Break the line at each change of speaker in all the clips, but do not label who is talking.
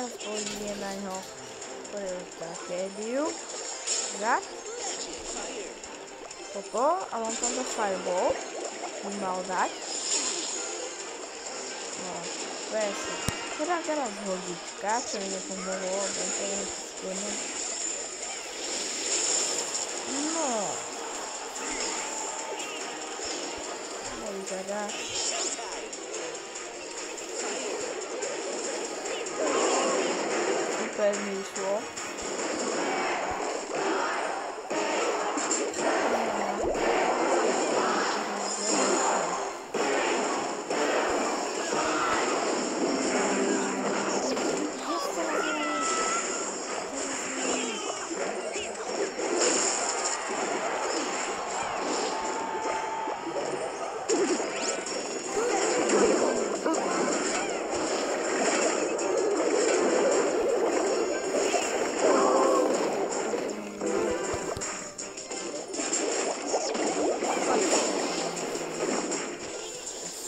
teraz pôjde na ňo tragédiu. Tak. Toto, a mám tam za fireball. By mal dať. No, presne. Teraz hodička, čo mi nepomohlo, lebo to je skôrne. No. Nevyzerá. Super mi išlo.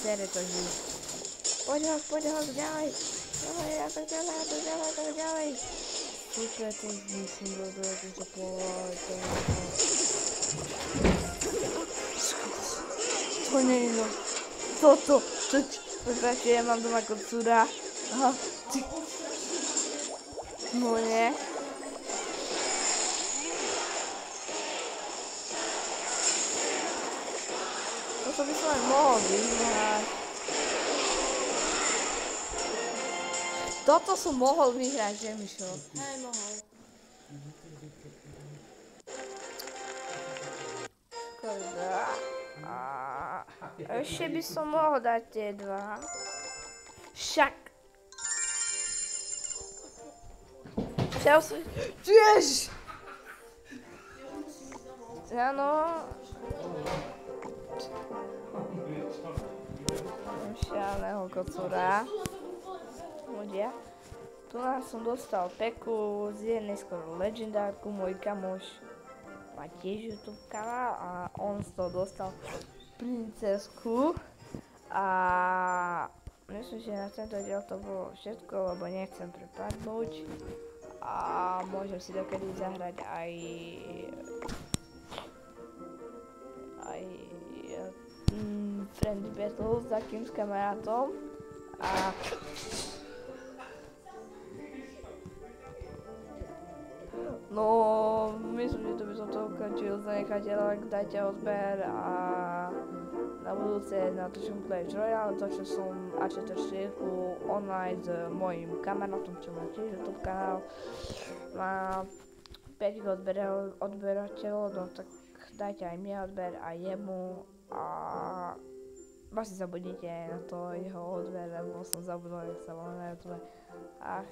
Sere to žiť. Poď ho, ďalej. Ďalej, a tak ďalej. Super, to musím dodať, to povať. To nie je no. Toto. Prepáčte, ja mám doma kocúra. Aha, ty. No nie. Toto by som aj mohol vyhrať. Toto som mohol vyhrať, že Mišo?
Hej, mohol.
Škoda. A ešte by som mohol dať tie dva. Však. Tiež! Áno. Šialeného kocúra. Ľudia. Tu nás som dostal peku z jednej skoro legendárku. Môj kamoš má tiež YouTube kanál a on z toho dostal princesku. A myslím, že na tento diel to bolo všetko, lebo nechcem prepadnúť. A môžem si dokedy zahrať aj Friendly Battle s takým kamarátom. A no, myslím, že to by som to ukončil. Zanechajte like, dajte odber a na budúce natočím Clash Royale, točil som Architecture 4 online s mojím kamarátom, čo má tiež YouTube kanál. Má 5 odberateľov, no tak dajte aj mne odber a jemu a vlastne zabudnite na to jeho odber, lebo som zabudol, jak sa volá na YouTube. A